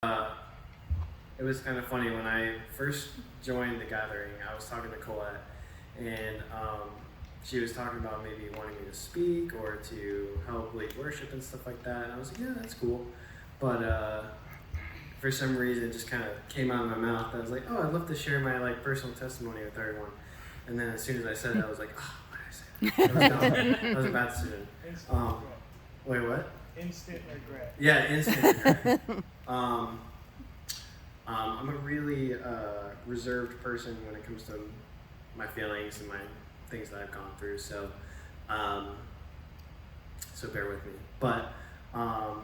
Uh, it was kind of funny when I first joined the gathering. I was talking to Colette, and she was talking about maybe wanting me to speak or to help lead worship and stuff like that. And I was like, yeah, that's cool. But for some reason, it just kind of came out of my mouth. I was like, oh, I'd love to share my personal testimony with everyone. And then as soon as I said it, I was like, oh, why did I say that? That was dumb. That was a bad decision. Wait, what? Instant regret. Yeah, instant regret. I'm a really reserved person when it comes to my feelings and my things that I've gone through. So bear with me. But I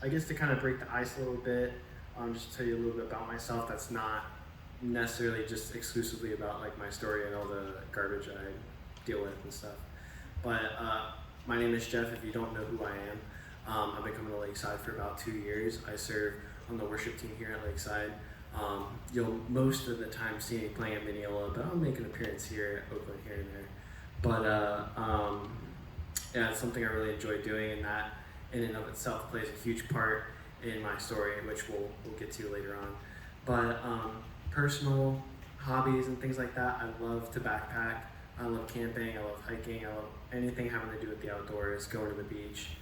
guess to kind of break the ice a little bit, just to tell you a little bit about myself. That's not necessarily just exclusively about my story and all the garbage I deal with and stuff. But my name is Jeff. If you don't know who I am, I've been coming to Lakeside for about 2 years. I serve on the worship team here at Lakeside. You'll most of the time see me playing at Mineola, but I'll make an appearance here at Oakland here and there. But yeah, it's something I really enjoy doing, and that in and of itself plays a huge part in my story, which we'll get to later on. But personal hobbies and things like that, I love to backpack. I love camping, I love hiking, I love anything having to do with the outdoors, going to the beach.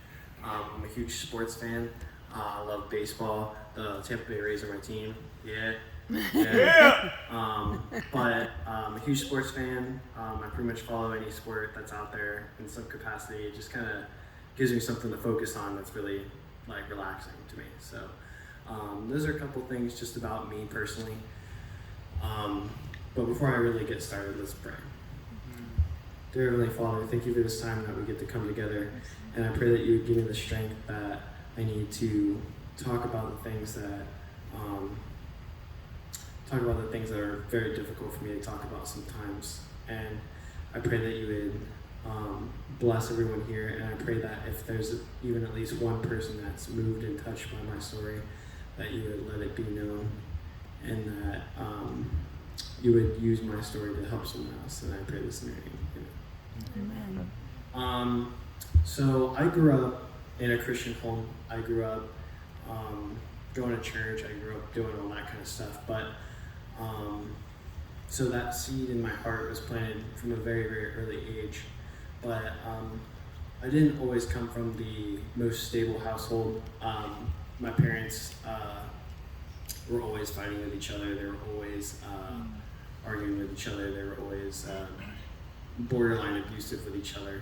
I'm a huge sports fan. I love baseball. The Tampa Bay Rays are my team. Yeah. But I'm a huge sports fan. I pretty much follow any sport that's out there in some capacity. It just kind of gives me something to focus on that's really relaxing to me. So those are a couple things just about me personally. But before I really get started, let's pray. Dear Heavenly Father, thank you for this time that we get to come together, and I pray that you would give me the strength that I need to talk about the things that are very difficult for me to talk about sometimes. And I pray that you would bless everyone here, and I pray that if there's even at least one person that's moved and touched by my story, that you would let it be known, and that you would use my story to help someone else. And I pray this in your name. Amen. So I grew up in a Christian home. I grew up going to church. I grew up doing all that kind of stuff. But so that seed in my heart was planted from a very, very early age. But I didn't always come from the most stable household. My parents were always fighting with each other. They were always arguing with each other. They were always borderline abusive with each other.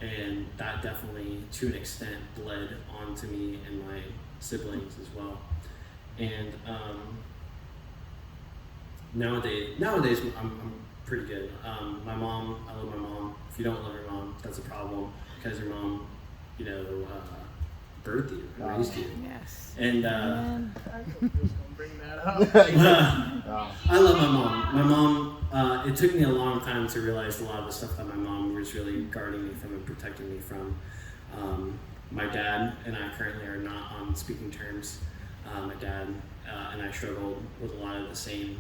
And that definitely, to an extent, bled onto me and my siblings as well. And nowadays I'm pretty good. My mom, I love my mom. If you don't love your mom, that's a problem, because your mom, birthed you, raised you. Yes. And Bring that up. I love my mom. My mom, it took me a long time to realize a lot of the stuff that my mom was really guarding me from and protecting me from. My dad and I currently are not on speaking terms. My dad and I struggled with a lot of the same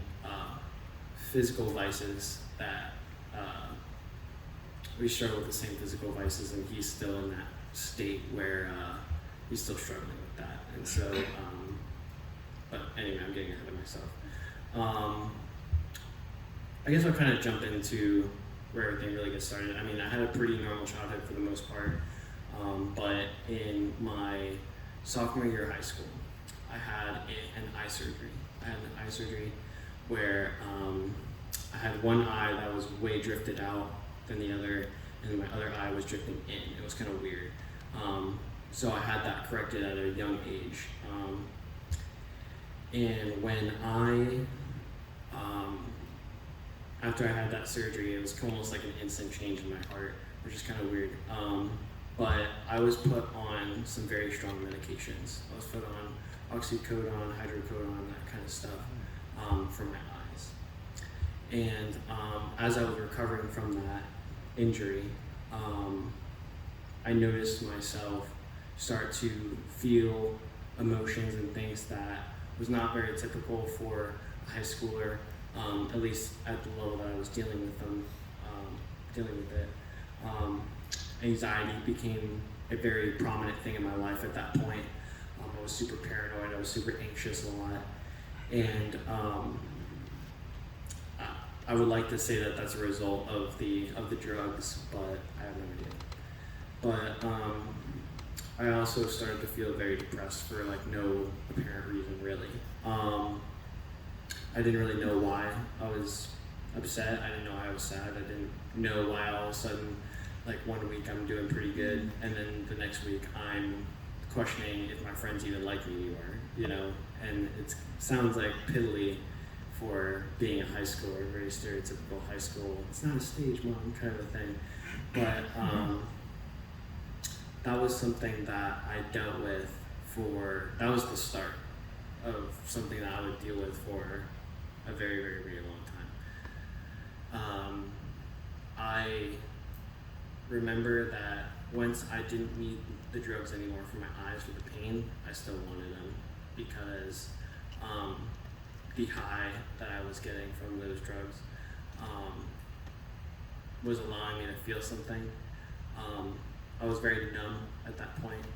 physical vices that we struggle with the same physical vices, and he's still in that state where he's still struggling with that. And so, but anyway, I'm getting ahead of myself. I guess I'll kind of jump into where everything really gets started. I mean, I had a pretty normal childhood for the most part, but in my sophomore year of high school, I had an eye surgery. I had an eye surgery where I had one eye that was way drifted out than the other, and my other eye was drifting in. It was kind of weird. So I had that corrected at a young age. And when after I had that surgery, it was almost like an instant change in my heart, which is kind of weird. But I was put on some very strong medications. I was put on oxycodone, hydrocodone, that kind of stuff for my eyes. And as I was recovering from that injury, I noticed myself start to feel emotions and things that was not very typical for a high schooler, at least at the level that I was dealing with it. Anxiety became a very prominent thing in my life at that point. I was super paranoid. I was super anxious a lot, and I would like to say that that's a result of the drugs, but I have no idea. But I also started to feel very depressed for like no apparent reason, really. I didn't really know why I was upset. I didn't know why I was sad. I didn't know why all of a sudden, like one week I'm doing pretty good, and then the next week I'm questioning if my friends even like me anymore, you know? And it sounds like piddly for being a high schooler, very stereotypical high school. It's not a stage, mom, kind of a thing. But that was something that I dealt with that was the start of something that I would deal with for a very, very, very long time. I remember that once I didn't need the drugs anymore for my eyes for the pain, I still wanted them because the high that I was getting from those drugs was allowing me to feel something. I was very numb at that point,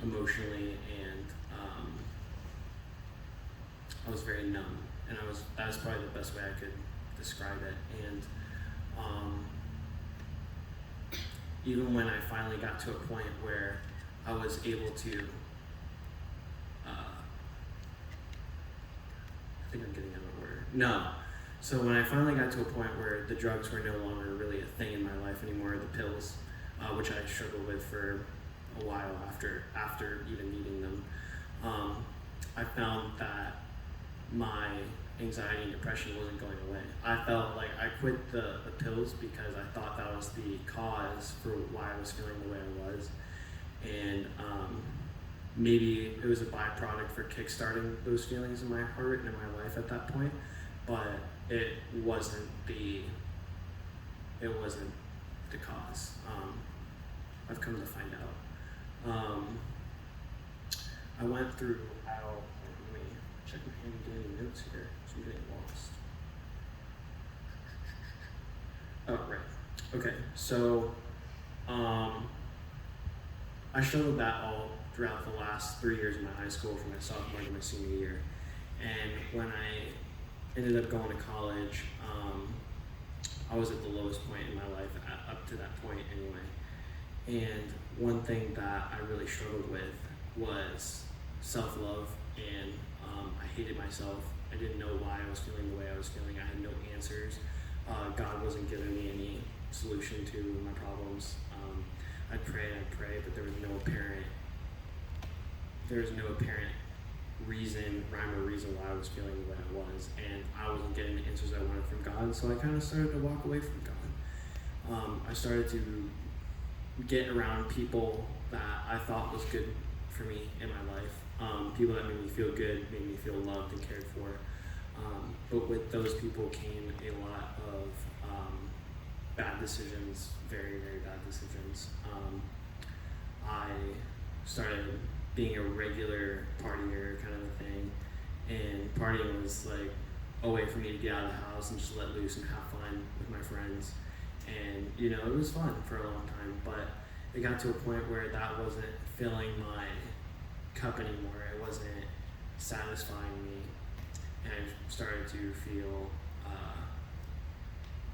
emotionally, and I was very numb, and that was probably the best way I could describe it. And even when I finally got to a point where I was able to, I think I'm getting out of order. No. So when I finally got to a point where the drugs were no longer really a thing in my life anymore, the pills, which I struggled with for a while after even needing them, I found that my anxiety and depression wasn't going away. I felt like I quit the pills because I thought that was the cause for why I was feeling the way I was. And maybe it was a byproduct for kickstarting those feelings in my heart and in my life at that point, but it wasn't the cause. I've come to find out. I went through, let me check my handy notes here, so I'm getting lost. Oh, right. Okay, so I struggled that all throughout the last 3 years of my high school, from my sophomore to my senior year. And when I ended up going to college, I was at the lowest point in my life up to that point anyway. And one thing that I really struggled with was self-love, and I hated myself. I didn't know why I was feeling the way I was feeling. I had no answers. God wasn't giving me any solution to my problems. I'd pray, but there was no apparent rhyme or reason why I was feeling the way I was, and I wasn't getting the answers I wanted from God, so I kind of started to walk away from God. I started to get around people that I thought was good for me in my life, people that made me feel good, made me feel loved and cared for, but with those people came a lot of bad decisions, very, very bad decisions. I started being a regular partier kind of a thing, and partying was like a way for me to get out of the house and just let loose and have fun with my friends. And you know, it was fun for a long time, but it got to a point where that wasn't filling my cup anymore. It wasn't satisfying me, and I started to feel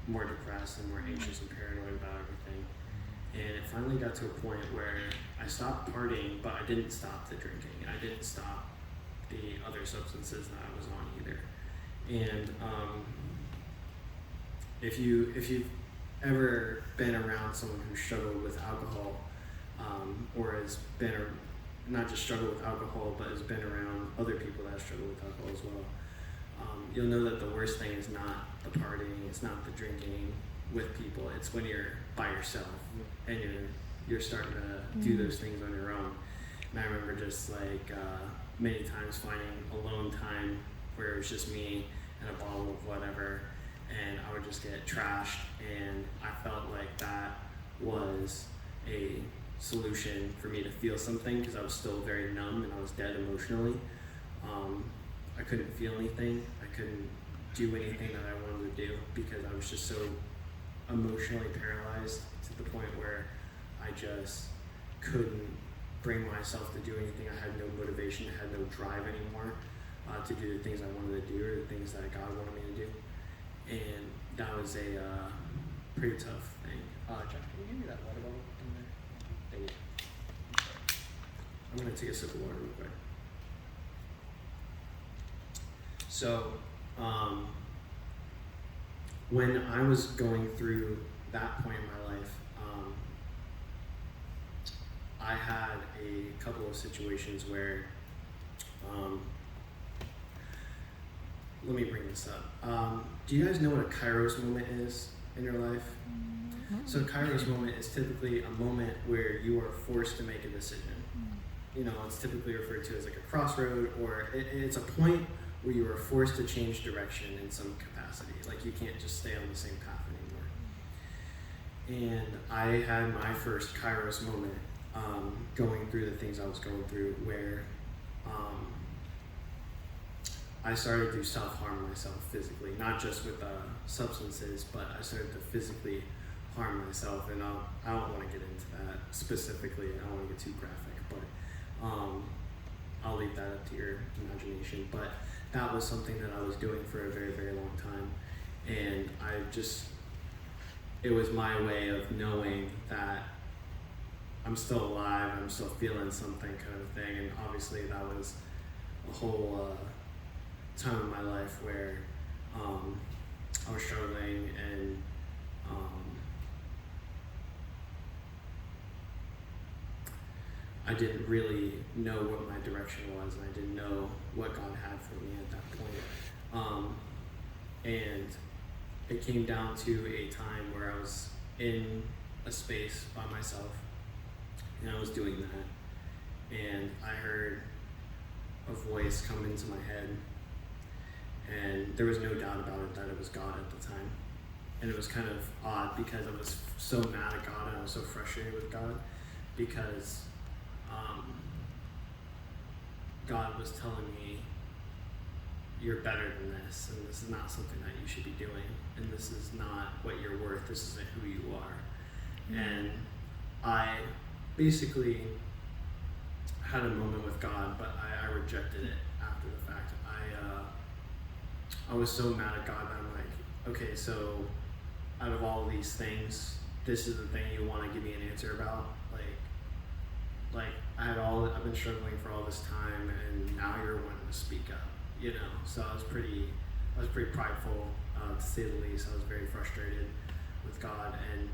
more depressed and more anxious and paranoid about everything. And it finally got to a point where I stopped partying, but I didn't stop the drinking. I didn't stop the other substances that I was on either. And if you've ever been around someone who struggled with alcohol, or has been not just struggled with alcohol, but has been around other people that struggle with alcohol as well, you'll know that the worst thing is not the partying, it's not the drinking with people, it's when you're by yourself and you're starting to do those things on your own. And I remember just like many times finding alone time where it was just me and a bottle of whatever, and I would just get trashed, and I felt like that was a solution for me to feel something, because I was still very numb and I was dead emotionally. I couldn't feel anything. I couldn't do anything that I wanted to do because I was just so emotionally paralyzed to the point where I just couldn't bring myself to do anything. I had no motivation, I had no drive anymore to do the things I wanted to do or the things that God wanted me to do. And that was a pretty tough thing. Josh, can you give me that water bottle in there? Thank you. I'm going to take a sip of water real quick. So, when I was going through that point in my life, I had a couple of situations where, let me bring this up. Do you guys know what a Kairos moment is in your life? So a Kairos moment is typically a moment where you are forced to make a decision. You know, it's typically referred to as like a crossroad, or it's a point where you are forced to change direction in some capacity. Like you can't just stay on the same path anymore. And I had my first Kairos moment going through the things I was going through, where I started to self-harm myself physically, not just with substances, but I started to physically harm myself. And I don't want to get into that specifically. I don't want to get too graphic, but I'll leave that up to your imagination. But that was something that I was doing for a very, very long time. And it was my way of knowing that I'm still alive, I'm still feeling something kind of thing. And obviously that was a whole time in my life where I was struggling, and I didn't really know what my direction was, and I didn't know what God had for me at that point. And it came down to a time where I was in a space by myself, and I was doing that, and I heard a voice come into my head, and there was no doubt about it that it was God at the time. And it was kind of odd because I was so mad at God, and I was so frustrated with God because God was telling me, you're better than this, and this is not something that you should be doing, and this is not what you're worth, this isn't who you are. And I basically had a moment with God, but I rejected it after the fact. I was so mad at God that I'm like, okay, so out of all of these things, this is the thing you want to give me an answer about? Like I've been struggling for all this time, and now you're wanting to speak up, you know? So I was pretty prideful, to say the least. I was very frustrated with God, and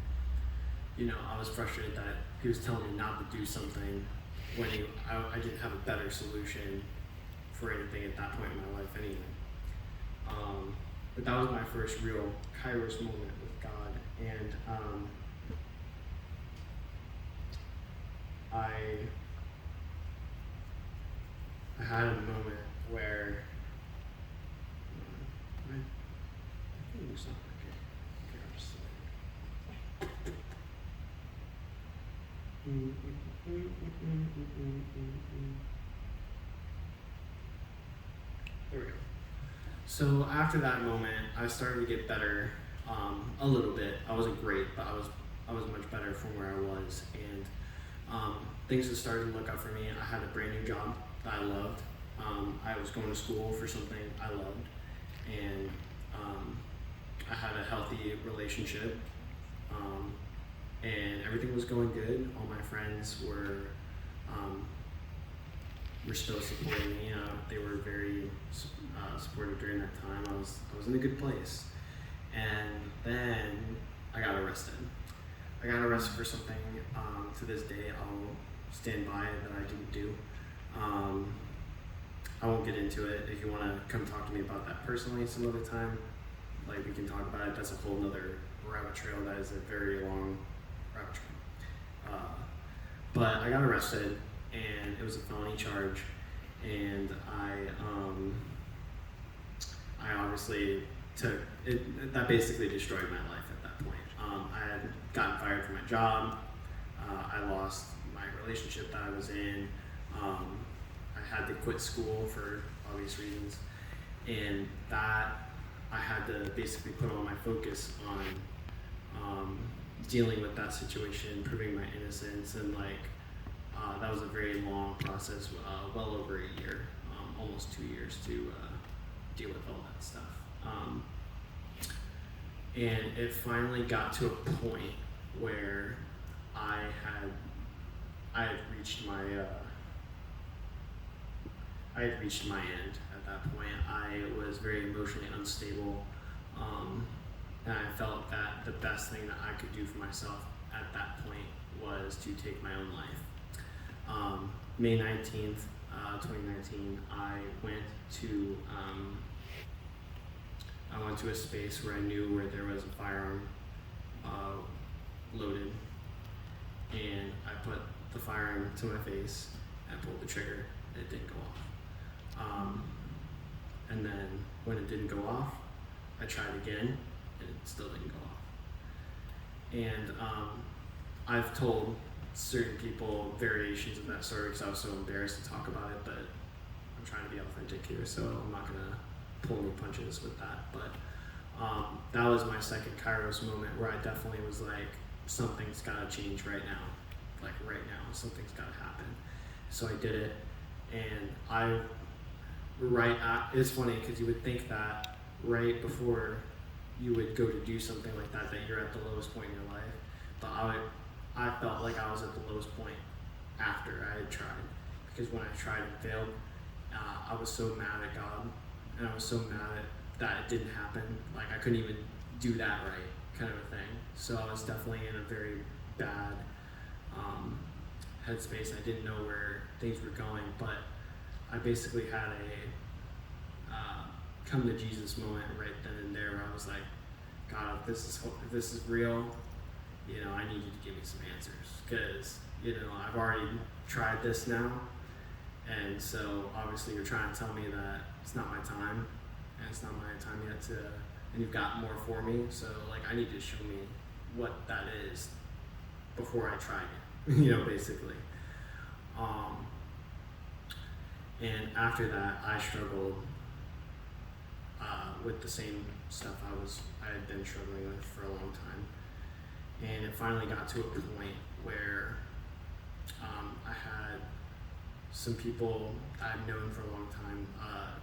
you know, I was frustrated that he was telling me not to do something when I didn't have a better solution for anything at that point in my life anyway. But that was my first real Kairos moment with God, and I had a moment where I think it's not working. Okay, I'll just There we go. So after that moment, I started to get better a little bit. I wasn't great, but I was much better from where I was, and things just started to look up for me. I had a brand new job that I loved. I was going to school for something I loved, and I had a healthy relationship, and everything was going good. All my friends were still supporting me. They were very supportive during that time. I was in a good place, and then I got arrested. I got arrested for something to this day I'll stand by that I didn't do. I won't get into it. If you want to come talk to me about that personally some other time, like, we can talk about it. That's a whole nother rabbit trail. That is a very long rabbit trail. But I got arrested, and it was a felony charge, and I obviously took it. That basically destroyed my life at that point. I had gotten fired from my job. I lost my relationship that I was in. I had to quit school for obvious reasons, and that I had to basically put all my focus on dealing with that situation, proving my innocence, and like that was a very long process, well over a year, almost 2 years to deal with all that stuff. And it finally got to a point where I had reached my end at that point. I was very emotionally unstable, and I felt that the best thing that I could do for myself at that point was to take my own life. May 19th, 2019, I went to a space where I knew where there was a firearm loaded, and I put the firearm to my face and pulled the trigger, and it didn't go off. And then when it didn't go off, I tried again, and it still didn't go off. And I've told certain people variations of that story because I was so embarrassed to talk about it, but I'm trying to be authentic here, so I'm not gonna pull any punches with that. But that was my second Kairos moment where I definitely was like, something's gotta change right now. Like right now, something's gotta happen. So I did it, and it's funny because you would think that right before you would go to do something like that you're at the lowest point in your life, but I felt like I was at the lowest point after I had tried, because when I tried and failed, I was so mad at God, and I was so mad that it didn't happen. Like I couldn't even do that right, kind of a thing. So I was definitely in a very bad headspace. I didn't know where things were going, but I basically had a come to Jesus moment right then and there, where I was like, God, if this is real, I need you to give me some answers, because I've already tried this now, and so obviously you're trying to tell me that it's not my time, and it's not my time yet and you've got more for me, so like I need you to show me what that is before I try it, basically. And after that, I struggled with the same stuff I had been struggling with for a long time. And it finally got to a point where I had some people I've known for a long time.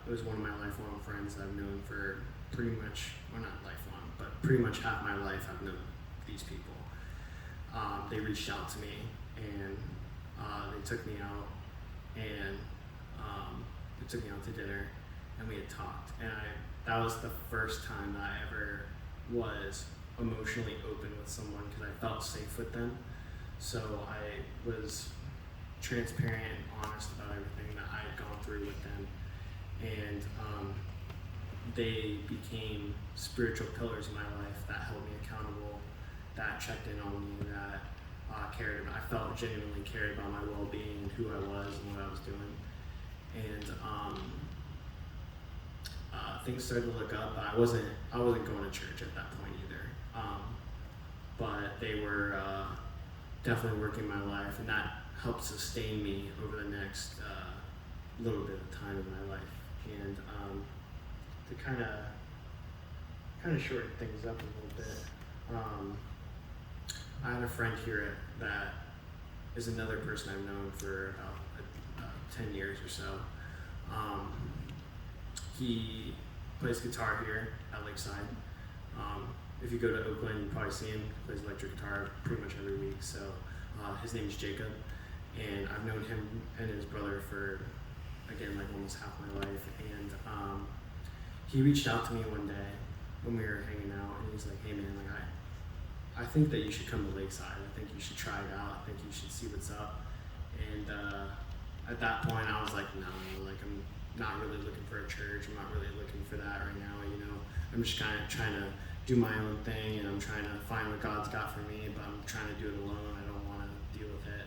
It was one of my lifelong friends I've known for pretty much, well, not lifelong, but pretty much half my life I've known these people. They reached out to me, and they took me out, and they took me out to dinner, and we had talked. And that was the first time that I ever was emotionally open with someone, because I felt safe with them. So I was transparent and honest about everything that I had gone through with them, and they became spiritual pillars in my life that held me accountable, that checked in on me, that cared about. I felt genuinely cared about my well-being and who I was and what I was doing, and things started to look up. But I wasn't going to church at that point either. But they were definitely working my life, and that helped sustain me over the next little bit of time in my life. And to kind of shorten things up a little bit, I had a friend here that is another person I've known for about 10 years or so. He plays guitar here at Lakeside. If you go to Oakland, you probably see him. He plays electric guitar pretty much every week. So his name is Jacob, and I've known him and his brother for, again, like almost half my life. And he reached out to me one day when we were hanging out, and he's like, "Hey man, like I think that you should come to Lakeside. I think you should try it out. I think you should see what's up." And at that point, I was like, "No, like I'm not really looking for a church. I'm not really looking for that right now. I'm just kind of trying to do my own thing, and I'm trying to find what God's got for me, but I'm trying to do it alone. I don't want to deal with it."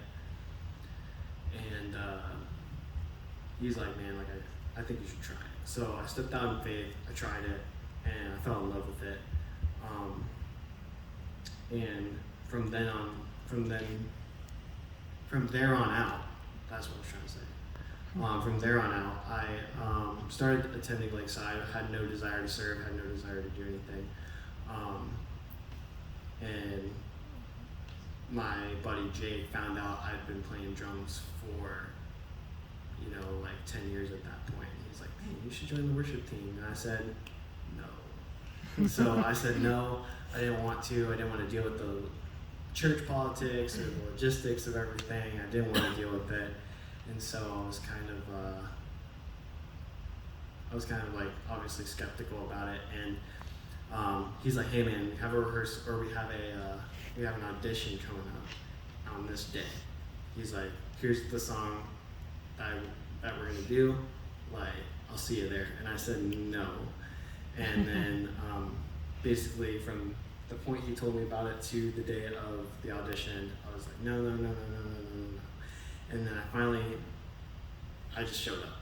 And he's like, "Man, like I think you should try it." So I stepped out in faith. I tried it, and I fell in love with it. And from there on out, that's what I was trying to say. From there on out, I started attending Lakeside. I had no desire to serve, had no desire to do anything. And my buddy Jake found out I'd been playing drums for, you know, like 10 years at that point. He's like, "Man, you should join the worship team." And I said, "No." So I said no. I didn't want to. I didn't want to deal with the church politics or the logistics of everything. I didn't want to deal with it. And so I was kind of like obviously skeptical about it. And he's like, "Hey man, we have a rehearsal, or we have an audition coming up on this day." He's like, "Here's the song that we're gonna do. Like, I'll see you there." And I said no. And then basically from the point he told me about it to the day of the audition, I was like, no. And then I just showed up.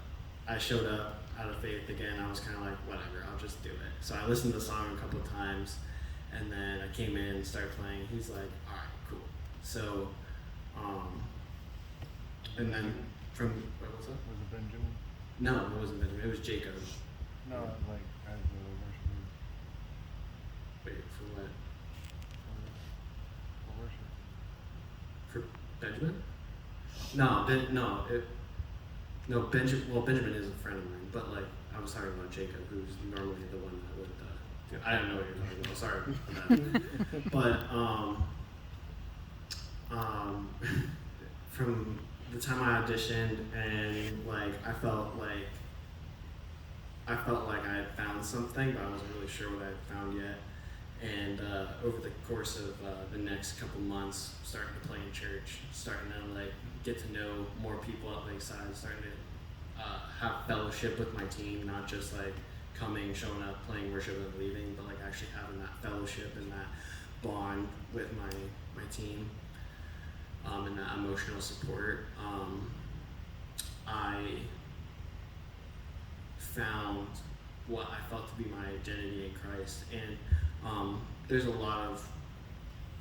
I showed up out of faith again. I was kind of like, whatever, I'll just do it. So I listened to the song a couple of times, and then I came in and started playing. He's like, all right, cool. So, and then what was that? Was it Benjamin? No, it wasn't Benjamin. It was Jacob. No, like as the worship leader. Wait, for what? For worship. For Benjamin? No, Benjamin. Well, Benjamin is a friend of mine, but like I was talking about Jacob, who's normally the one that would. I don't know what you're talking about. Sorry about that. But from the time I auditioned, and like I felt like I had found something, but I wasn't really sure what I had found yet. And over the course of the next couple months, starting to play in church, starting to like get to know more people at Lakeside, starting to have fellowship with my team, not just like coming, showing up, playing worship and leaving, but like actually having that fellowship and that bond with my team, and that emotional support. I found what I felt to be my identity in Christ, and there's a lot of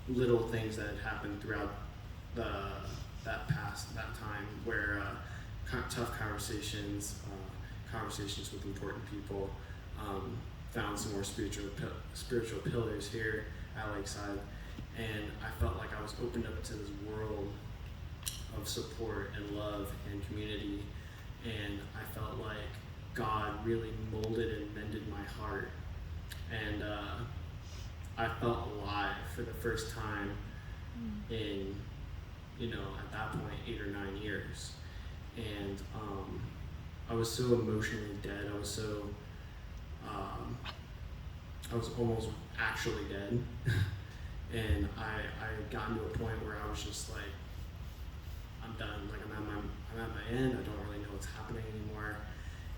little things that had happened throughout that time where tough conversations with important people, found some more spiritual pillars here at Lakeside, and I felt like I was opened up to this world of support and love and community, and I felt like God really molded and mended my heart, and I felt alive for the first time in, at that point, 8 or 9 years. And I was so emotionally dead. I was almost actually dead. And I had gotten to a point where I was just like, I'm done. Like I'm at my end. I don't really know what's happening anymore.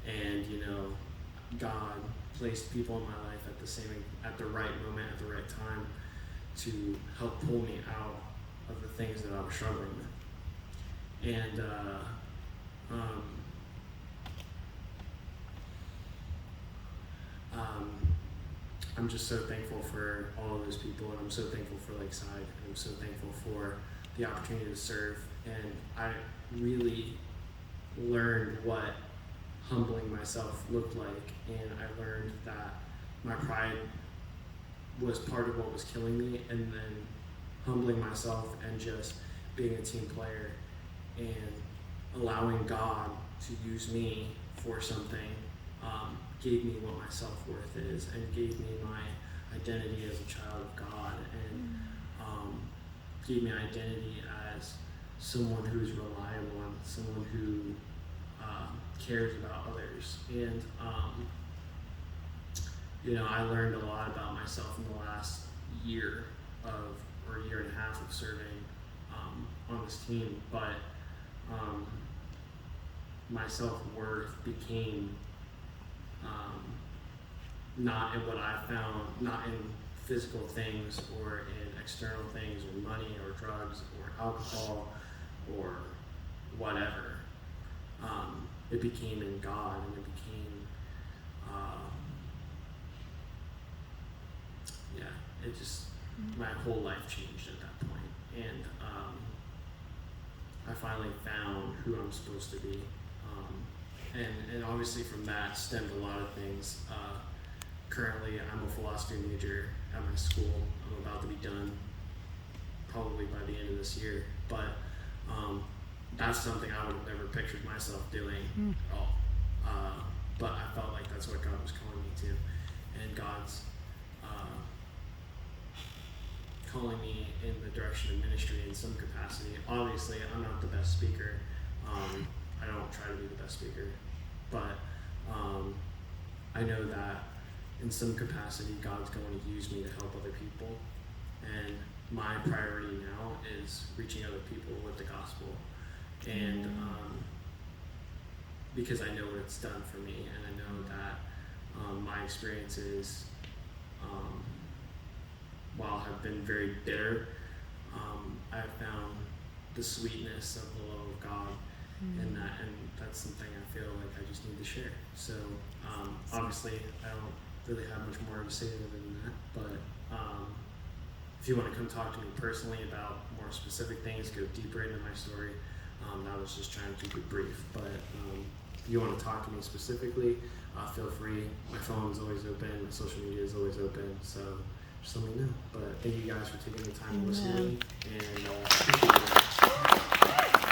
And God placed people in my life at the right moment, at the right time, to help pull me out of the things that I was struggling with. And I'm just so thankful for all of those people, and I'm so thankful for Lakeside, and I'm so thankful for the opportunity to serve. And I really learned what humbling myself looked like, and I learned that my pride was part of what was killing me, and then humbling myself and just being a team player and allowing God to use me for something gave me what my self-worth is, and gave me my identity as a child of God, and gave me identity as someone who's reliable and someone who cares about others. And I learned a lot about myself in the last year or year and a half of serving on this team, but my self-worth became not in what I found, not in physical things or in external things or money or drugs or alcohol or whatever. It became in God, and it became my whole life changed at that point. And I finally found who I'm supposed to be. And obviously from that stemmed a lot of things. Currently, I'm a philosophy major at my school. I'm about to be done probably by the end of this year. But that's something I would have never pictured myself doing at all. But I felt like that's what God was calling me to, and God's calling me in the direction of ministry in some capacity. Obviously, I'm not the best speaker. I don't try to be the best speaker, but I know that in some capacity, God's going to use me to help other people, and my priority now is reaching other people with the gospel, and because I know what it's done for me, and I know that my experiences, while have been very bitter, I've found the sweetness of the love of God in that, and that's something I feel like I just need to share. So obviously I don't really have much more to say other than that, but if you want to come talk to me personally about more specific things, go deeper into my story, I was just trying to keep it brief, but if you want to talk to me specifically, feel free. My phone is always open, my social media is always open, so just let me know. But thank you guys for taking the time to listen to me, and